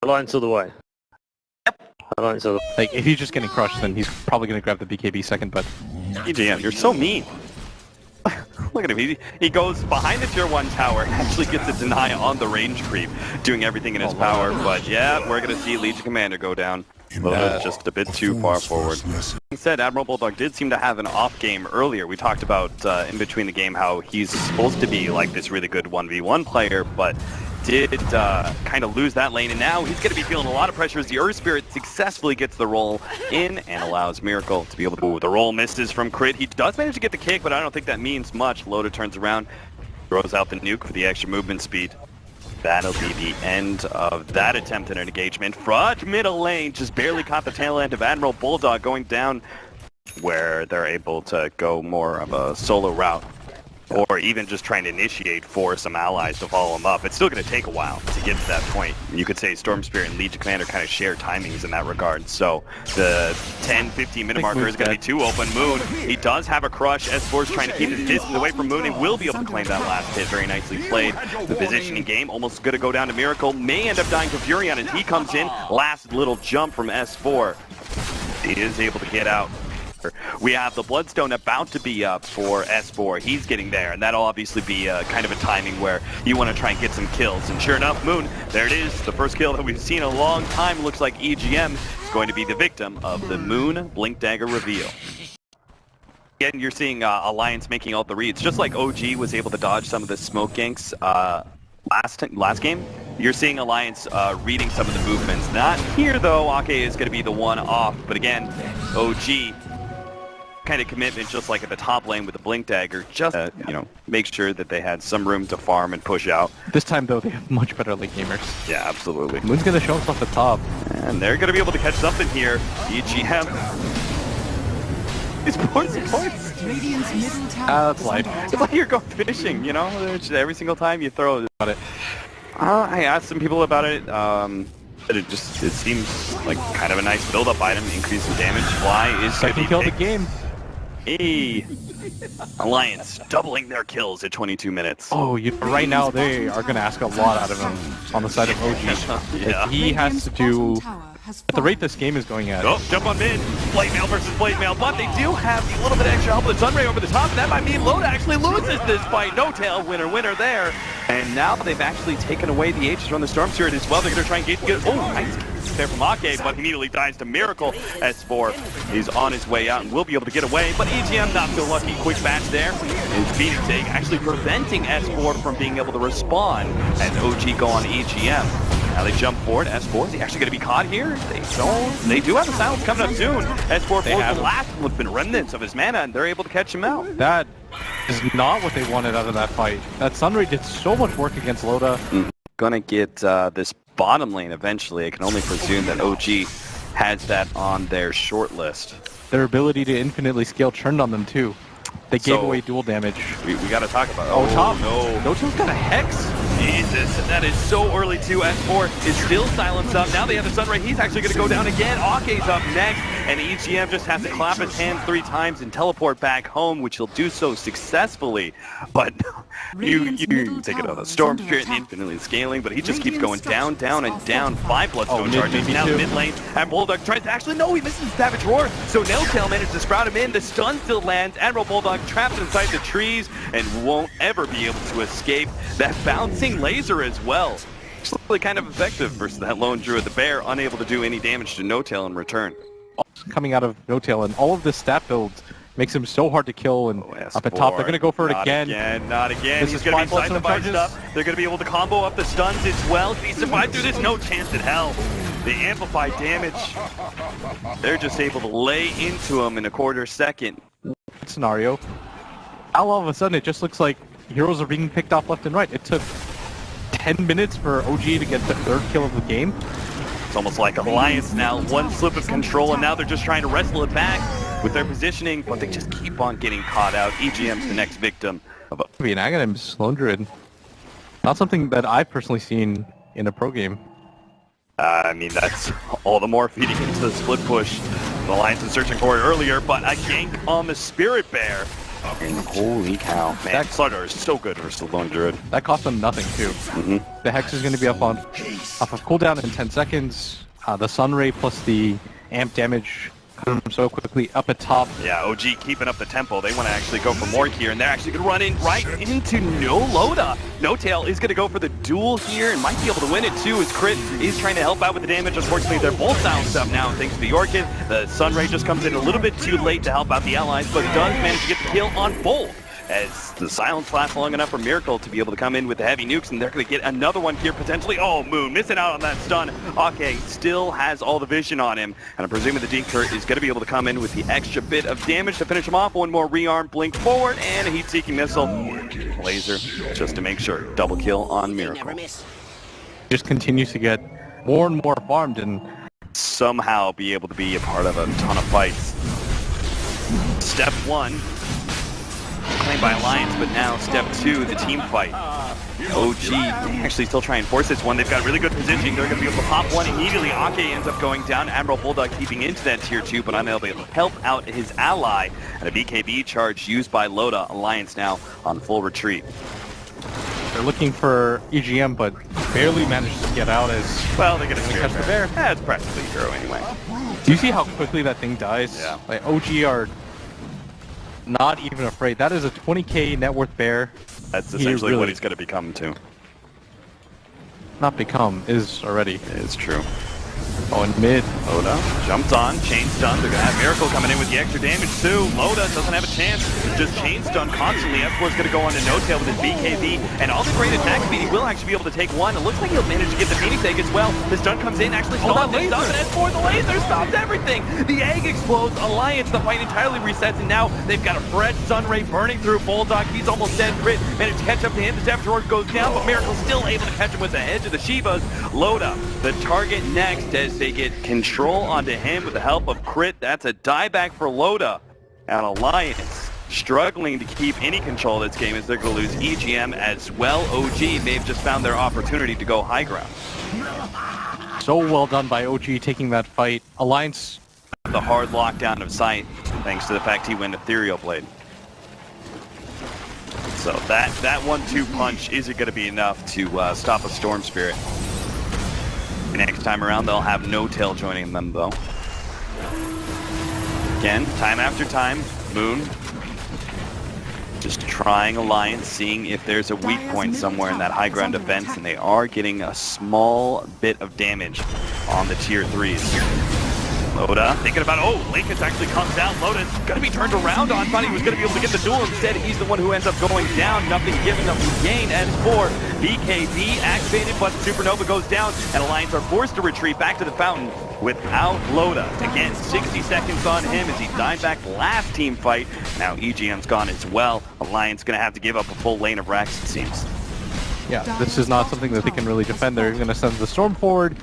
Alliance all the way. Yep. Alliance all the way. Like, if he's just getting crushed, then he's probably going to grab the BKB second, but... EGM, you're so mean. Look at him, he goes behind the tier 1 tower, actually gets a deny on the range creep, doing everything in his power, but yeah, we're going to see Legion Commander go down. Just a bit too far forward. That said, Admiral Bulldog did seem to have an off game earlier. We talked about in between the game how he's supposed to be like this really good 1v1 player, but did kind of lose that lane, and now he's going to be feeling a lot of pressure as the Earth Spirit successfully gets the roll in and allows Miracle to be able to... Ooh, the roll misses from Crit. He does manage to get the kick, but I don't think that means much. Loda turns around, throws out the nuke for the extra movement speed. That'll be the end of that attempt at an engagement. Frog middle lane just barely caught the tail end of Admiral Bulldog going down, where they're able to go more of a solo route, or even just trying to initiate for some allies to follow him up. It's still going to take a while to get to that point. You could say Storm Spirit and Legion Commander kind of share timings in that regard. So the 10-15 minute marker is going to be too open. Moon, he does have a crush. S4's trying to keep his distance away from Moon and will be able to claim that last hit. Very nicely played. The positioning game almost going to go down to Miracle. May end up dying to Furion as he comes in. Last little jump from S4. He is able to get out. We have the Bloodstone about to be up for S4. He's getting there, and that'll obviously be kind of a timing where you want to try and get some kills. And sure enough, Moon, there it is, the first kill that we've seen in a long time. Looks like EGM is going to be the victim of the Moon Blink Dagger reveal. Again, you're seeing Alliance making all the reads, just like OG was able to dodge some of the smoke ganks last game. You're seeing Alliance reading some of the movements. Not here though. Ake is going to be the one off, but again, OG kind of commitment, just like at the top lane with the Blink Dagger, just you know, make sure that they had some room to farm and push out. This time though, they have much better late gamers. Yeah, absolutely. Moon's going to show himself at the top. And they're going to be able to catch something here. EGM. It's points. That's life. It's like you're going fishing, you know? Every single time you throw it. I asked some people about it. It seems like kind of a nice build-up item, increasing damage. Fly is second kill of the game. Hey, Alliance doubling their kills at 22 minutes. Oh, right now they are going to ask a lot out of him on the side of OG. Yeah. He has to do, at the rate this game is going at. Oh, jump on mid. Blade Mail versus Blade Mail, but they do have a little bit of extra help with Sunray over the top, and that might mean Loda actually loses this fight. No tail, winner there. And now they've actually taken away the Aegis from the Storm Spirit as well. They're going to try and get oh, nice there from Ake, but immediately dies to Miracle. S4 is on his way out and will be able to get away, but EGM not so lucky. Quick match there. Is Phoenix Egg actually preventing S4 from being able to respawn as OG go on EGM. Now they jump forward. S4, is he actually going to be caught here? They don't. They do have a silence coming up soon. S4 forces the last with remnants of his mana, and they're able to catch him out. That is not what they wanted out of that fight. That Sunray did so much work against Loda. Gonna get this bottom lane eventually. I can only presume that OG has that on their short list. Their ability to infinitely scale turned on them too. They gave away dual damage. We got to talk about it. Oh, top. No. No-Till's got a Hex. Jesus, that is so early too. S4 is still silenced up. Now they have the Sunray. He's actually going to go down again. Ake's up next, and EGM just has to clap his hands 3 times and teleport back home, which he'll do so successfully. But you take it on the Storm Spirit and infinitely scaling, but he just keeps going down, and down. 5 Bloodstone charges. Now mid lane, and Bulldog tries to actually, no, he misses Savage Roar. So No-Tail managed to sprout him in. The stun still lands. Admiral Bulldog trapped inside the trees and won't ever be able to escape. That bouncing laser as well. It's really kind of effective versus that lone Druid. The bear unable to do any damage to No-Tail in return. Coming out of No-Tail, and all of this stat build makes him so hard to kill, and up at top they're going to go for it again. Not again. He's going to be inside the vice stuff. They're going to be able to combo up the stuns as well. If he survives through this, no chance in hell. The amplified damage, they're just able to lay into him in a quarter second. Scenario. All of a sudden it just looks like heroes are being picked off left and right. It took 10 minutes for OG to get the 3rd kill of the game. It's almost like Alliance now, one slip of control, and now they're just trying to wrestle it back with their positioning, but they just keep on getting caught out. EGM's the next victim of an Aghanim's Lone Druid. Not something that I've personally seen in a pro game. I mean, that's all the more feeding into the split push. The Alliance was searching for it earlier, but a gank on the Spirit Bear And holy cow, man, that Slardar is so good versus the Lone Druid. That cost them nothing too. The Hex is going to be up on off of cooldown in 10 seconds. The Sunray plus the amp damage comes so quickly up at top. Yeah, OG keeping up the tempo. They want to actually go for more here, and they're actually going to run in right into no Loda. No Tail is going to go for the duel here and might be able to win it too, as Crit is trying to help out with the damage. Unfortunately, they're both bounced up now, thanks to the Orchid. The Sunray just comes in a little bit too late to help out the allies, but does manage to get the kill on both, as the silence lasts long enough for Miracle to be able to come in with the heavy nukes, and they're going to get another one here potentially. Oh, Moon missing out on that stun. Okay, still has all the vision on him, and I'm presuming the Dinker is going to be able to come in with the extra bit of damage to finish him off. One more rearm, blink forward, and a heat-seeking missile. Laser, just to make sure. Double kill on Miracle. Just continues to get more and more farmed, and somehow be able to be a part of a ton of fights. Step 1. Claimed by Alliance, but now step 2, the team fight. OG actually still try and force this one. They've got really good positioning. They're going to be able to pop one immediately. Ake ends up going down. Admiral Bulldog keeping into that tier 2, but unable to help out his ally. And a BKB charge used by Loda. Alliance now on full retreat. They're looking for EGM, but barely managed to get out as... Well, they're going to catch the bear. Yeah, it's practically hero anyway. Do you see how quickly that thing dies? Yeah. Like, OG are not even afraid. That is a 20k net worth bear. That's essentially what he's going to become too. Not become, is already. It's true. Oh, in mid. Loda jumped on, chain stun. They're going to have Miracle coming in with the extra damage too. Loda doesn't have a chance. Just chain stun constantly. F4's going to go on to No Tail with his BKB. And all the great attack speed, he will actually be able to take one. It looks like he'll manage to get the Phoenix Egg as well. The stun comes in, actually stops it. F4, the laser stops everything. The egg explodes. Alliance, the fight entirely resets. And now they've got a fresh Sunray burning through Bulldog. He's almost dead. Crit managed to catch up to him. The Savage Roar goes down, but Miracle's still able to catch him with the edge of the Shivas. Loda, the target next, as they get control onto him with the help of Crit. That's a dieback for Loda. And Alliance struggling to keep any control of this game, as they're going to lose EGM as well. OG may have just found their opportunity to go high ground. So well done by OG taking that fight. Alliance, the hard lockdown of sight, thanks to the fact he went Ethereal Blade. So that 1-2 punch isn't going to be enough to stop a Storm Spirit. Next time around, they'll have No Tail joining them, though. Again, time after time, Moon just trying Alliance, seeing if there's a weak point somewhere in that high ground defense, and they are getting a small bit of damage on the tier 3s. Loda thinking about, oh, Lakens actually comes out. Loda's going to be turned around on. Thought he was going to be able to get the duel. Instead, he's the one who ends up going down. Nothing given, nothing gained. As for BKB activated, but Supernova goes down, and Alliance are forced to retreat back to the fountain without Loda. Again, 60 seconds on him as he died back last team fight. Now EGM's gone as well. Alliance going to have to give up a full lane of Rex, it seems. Yeah, this is not something that they can really defend. They're going to send the Storm forward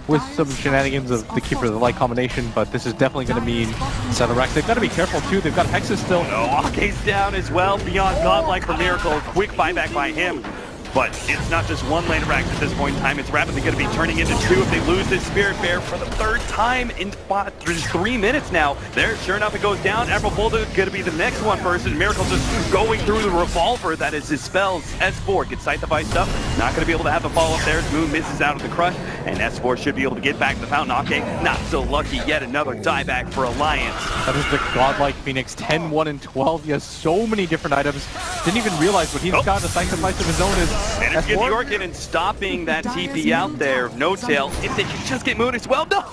with some shenanigans of the Keeper of the Light combination, but this is definitely going to mean set a Rex. They've got to be careful too. They've got Hexes still. No, Ake's down as well. Beyond Godlike for Miracle. Quick buyback by him. But it's not just one lane of Rex at this point in time. It's rapidly going to be turning into 2 if they lose this Spirit Bear for the 3rd time in 3 minutes now. There, sure enough, it goes down. Admiral Bulldog is going to be the next one first, and Miracle just going through the revolver. That is his spells. S4 gets Sight the Vice up. Not going to be able to have the follow-up there. Moon misses out of the crush, and S4 should be able to get back to the fountain. Okay, not so lucky. Yet another dieback for Alliance. That is the godlike Phoenix. 10, 1, and 12. He has so many different items. Didn't even realize what he's got. A Sight the Vice of his own is managed to get the Orchid and stopping that TP out there. No Tail. If they can just get Moon as well. No,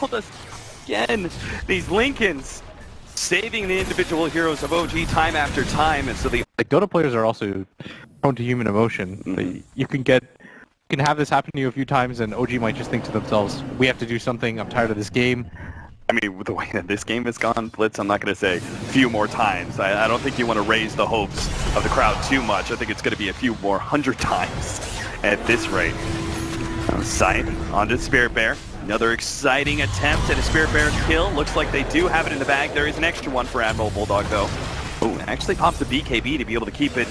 again, these Lincolns saving the individual heroes of OG time after time, and so the Dota players are also prone to human emotion. You can have this happen to you a few times, and OG might just think to themselves, "We have to do something. I'm tired of this game." I mean, with the way that this game has gone, Blitz, I'm not going to say a few more times. I don't think you want to raise the hopes of the crowd too much. I think it's going to be a few more 100 times at this rate. Sight onto Spirit Bear. Another exciting attempt at a Spirit Bear kill. Looks like they do have it in the bag. There is an extra one for Admiral Bulldog, though. Oh, actually pops the BKB to be able to keep it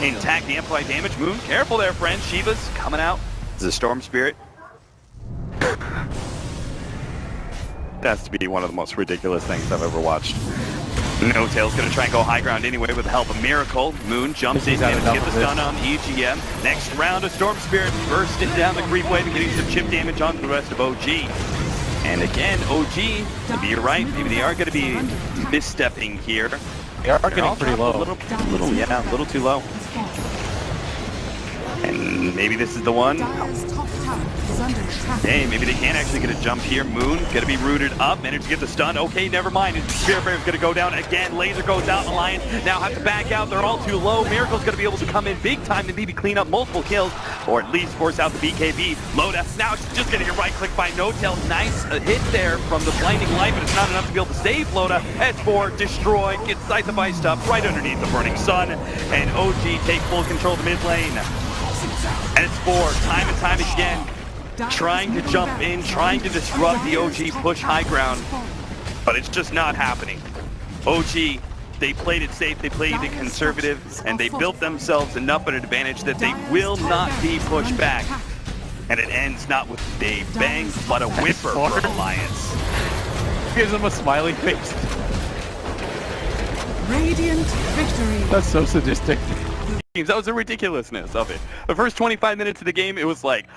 intact. The amplified damage. Moon, careful there, friend. Shiva's coming out. This is a Storm Spirit. That has to be one of the most ridiculous things I've ever watched. No Tail's gonna try and go high ground anyway with the help of Miracle. Moon jumps in, manages to get the stun on EGM. Next round, a Storm Spirit bursting down the creep wave and getting some chip damage onto the rest of OG. And again, OG, maybe you're right, maybe they are gonna be misstepping here. They are getting pretty low. A little too low. And maybe this is the one. Hey, maybe they can actually get a jump here. Moon gonna be rooted up, managed to get the stun. Okay, never mind. Spirit Bear's gonna go down again. Laser goes out. Alliance now have to back out. They're all too low. Miracle's gonna be able to come in big time and maybe clean up multiple kills, or at least force out the BKB. Loda now she's just gonna get right click by No Tail. Nice hit there from the blinding light, but it's not enough to be able to save Loda. S4 destroy, gets Scythe up right underneath the burning sun, and OG take full control of the mid lane. And it's 4, time and time again, trying to jump in, trying to disrupt the OG push high ground, but it's just not happening. OG, they played it safe, they played it conservative, and they built themselves enough of an advantage that they will not be pushed back. And it ends not with a bang, but a whimper for Alliance. Gives him a smiley face. Radiant victory. That's so sadistic. That was the ridiculousness of it. The first 25 minutes of the game, it was like,